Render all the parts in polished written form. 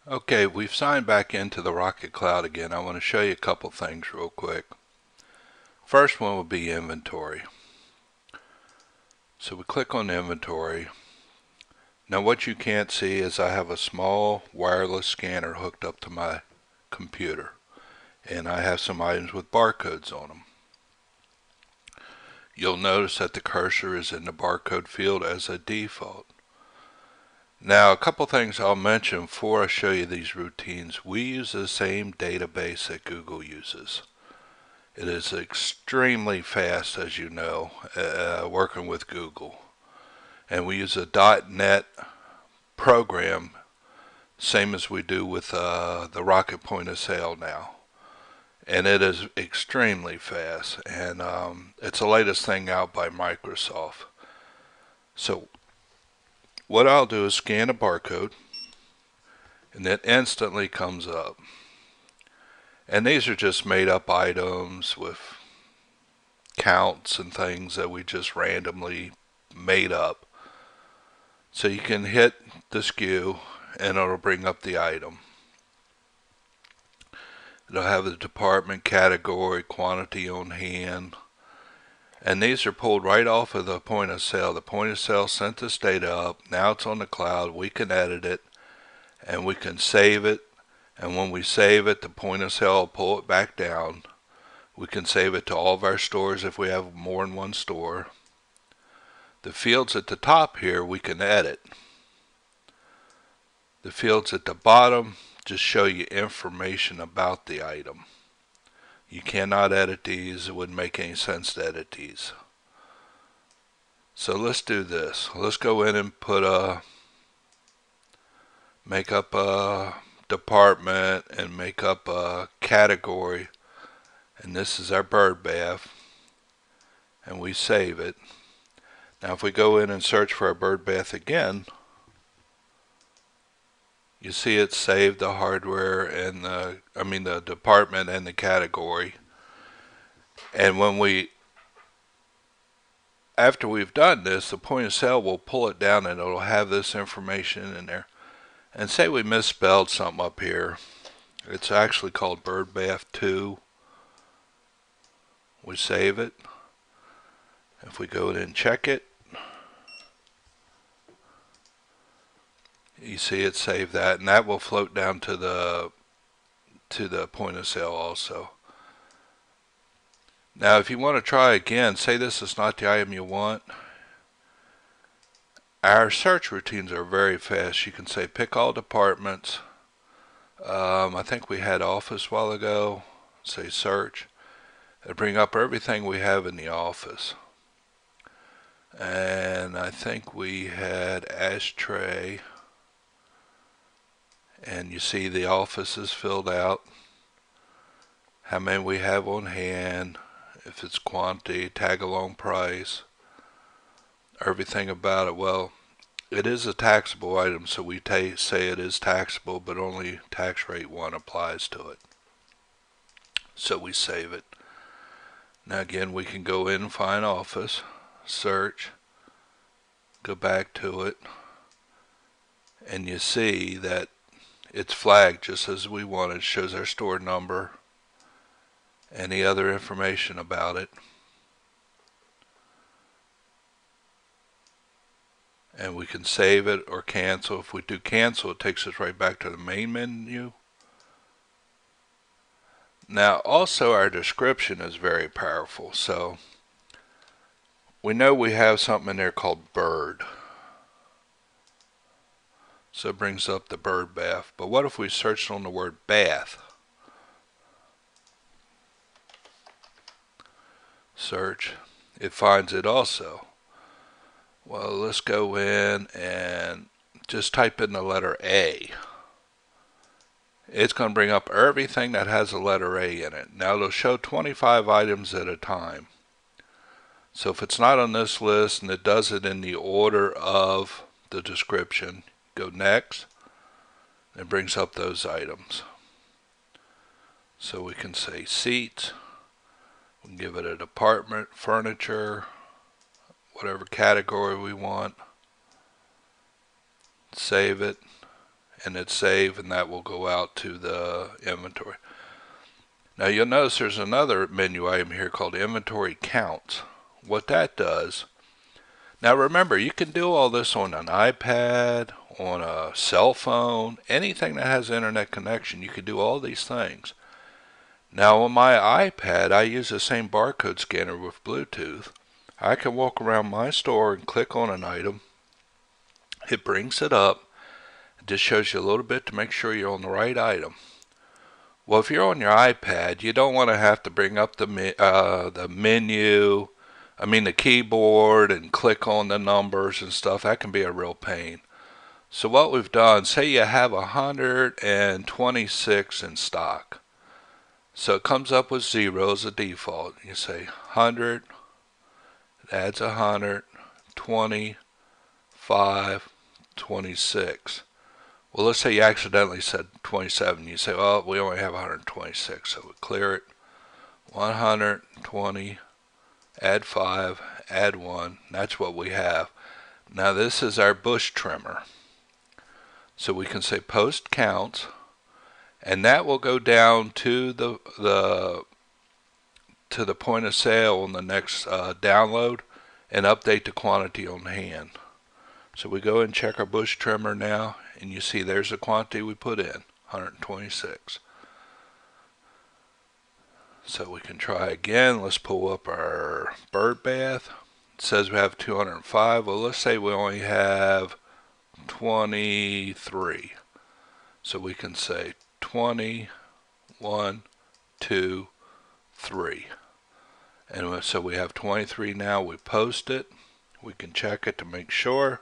Okay, we've signed back into the Rocket Cloud again. I want to show you a couple things real quick. First one will be inventory. So we click on inventory. Now what you can't see is I have a small wireless scanner hooked up to my computer, and I have some items with barcodes on them. You'll notice that the cursor is in the barcode field as a default. Now, a couple things I'll mention before I show you these routines. We use the same database that Google uses. It is extremely fast, as you know, working with Google. And we use a .NET program, same as we do with the Rocket Point of Sale now. And it is extremely fast. And it's the latest thing out by Microsoft. So what I'll do is scan a barcode, and it instantly comes up. And these are just made up items with counts and things that we just randomly made up. So you can hit the SKU and it'll bring up the item. It'll have the department, category, quantity on hand. And these are pulled right off of the point of sale. The point of sale sent this data up. Now it's on the cloud. We can edit it and we can save it. And when we save it, the point of sale will pull it back down. We can save it to all of our stores if we have more than one store. The fields at the top here we can edit. The fields at the bottom just show you information about the item. You cannot edit these. It wouldn't make any sense to edit these. So let's do this. Let's go in and make up a department and make up a category. And this is our bird bath. And we save it. Now if we go in and search for our bird bath again, you see it saved the hardware and the department and the category. And after we've done this, the point of sale will pull it down and it'll have this information in there. And say we misspelled something up here. It's actually called Bird Bath 2. We save it. If we go in and check it, you see it saved that, and that will float down to the point of sale also. Now if you want to try again, say this is not the item you want. Our search routines are very fast. You can say pick all departments. I think we had office a while ago. Say search. It'll bring up everything we have in the office. And I think we had ashtray. And you see the office is filled out. How many we have on hand. If it's quantity, tag along price. Everything about it. Well, it is a taxable item, so we say it is taxable, but only tax rate 1 applies to it. So we save it. Now again, we can go in and find office, search, go back to it, and you see that it's flagged just as we want it. It shows our store number, any other information about it. And we can save it or cancel. If we do cancel, it takes us right back to the main menu. Now also our description is very powerful. So we know we have something in there called bird. So it brings up the bird bath. But what if we searched on the word bath? Search. It finds it also. Well, let's go in and just type in the letter A. It's going to bring up everything that has a letter A in it. Now it'll show 25 items at a time. So if it's not on this list and it does it in the order of the description, go next. It brings up those items. So we can say seats. We can give it a department, furniture, whatever category we want. Save it. and hit save, and that will go out to the inventory. Now you'll notice there's another menu item here called inventory counts. What that does, now remember, you can do all this on an iPad, on a cell phone, anything that has internet connection. You can do all these things. Now on my iPad, I use the same barcode scanner with Bluetooth. I can walk around my store and click on an item. It brings it up. It just shows you a little bit to make sure you're on the right item. Well, if you're on your iPad, you don't want to have to bring up the menu, the keyboard, and click on the numbers and stuff. That can be a real pain. So what we've done, say you have 126 in stock. So it comes up with 0 as a default. You say 100, it adds 100, 20, 5, 26. Well, let's say you accidentally said 27. You say, well, we only have 126, so we clear it. 120, add 5, add 1. That's what we have. Now this is our bush trimmer. So we can say post counts, and that will go down to the point of sale on the next download and update the quantity on hand. So we go and check our bush trimmer now, and you see there's the quantity we put in, 126. So we can try again. Let's pull up our bird bath. It says we have 205. Well, let's say we only have 23. So we can say 20, 1, 2, 3. And so we have 23 now. We post it. We can check it to make sure.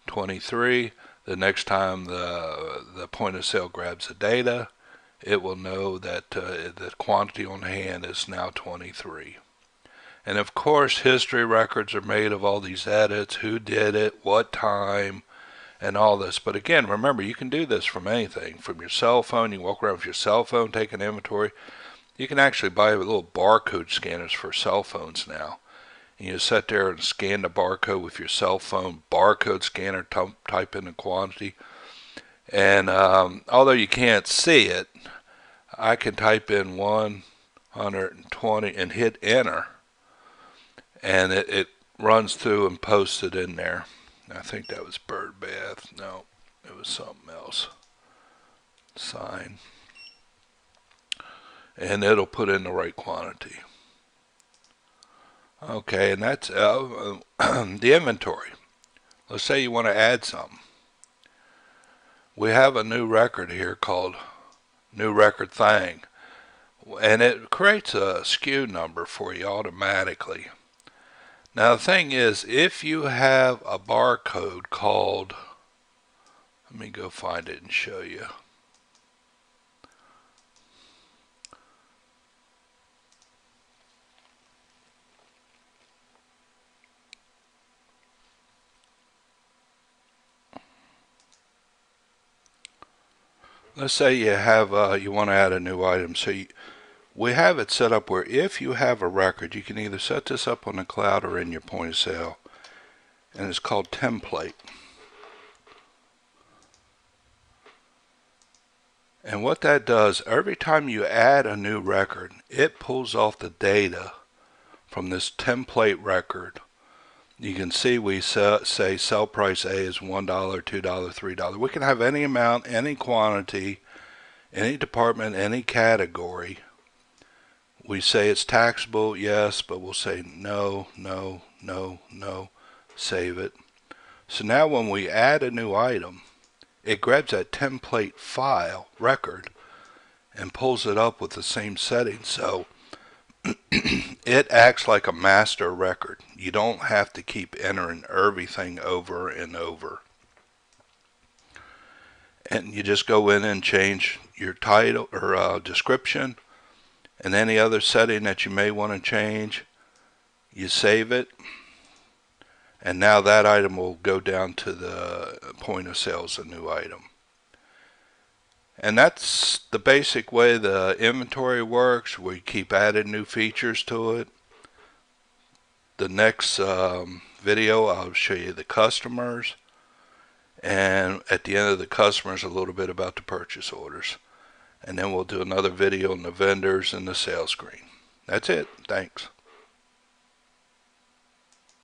23. The next time the point of sale grabs the data, it will know that the quantity on hand is now 23. And of course, history records are made of all these edits, who did it, what time, and all this. But again, remember, you can do this from anything. From your cell phone, you walk around with your cell phone, take an inventory. You can actually buy little barcode scanners for cell phones now. And you sit there and scan the barcode with your cell phone, barcode scanner, type in the quantity. And although you can't see it, I can type in 120 and hit enter. And it runs through and posts it in there. I think that was bird bath. No, it was something else. Sign. And it'll put in the right quantity. Okay, and that's the inventory. Let's say you want to add something. We have a new record here called new record thing, and it creates a SKU number for you automatically. Now the thing is, if you have a barcode called, let me go find it and show you. Let's say you have you want to add a new item. So we have it set up where if you have a record, you can either set this up on the cloud or in your point of sale, and it's called template. And what that does, every time you add a new record, it pulls off the data from this template record. You can see we say sell price A is $1, $2, $3. We can have any amount, any quantity, any department, any category. We say it's taxable, yes, but we'll say no, no, no, no, save it. So now when we add a new item, it grabs that template file record and pulls it up with the same settings. So it acts like a master record. You don't have to keep entering everything over and over. And you just go in and change your title or description and any other setting that you may want to change. You save it, and now that item will go down to the point of sale as a new item. And that's the basic way the inventory works. We keep adding new features to it. The next video I'll show you the customers, And at the end of the customers, a little bit about the purchase orders. And then we'll do another video on the vendors and the sales screen. That's it. Thanks.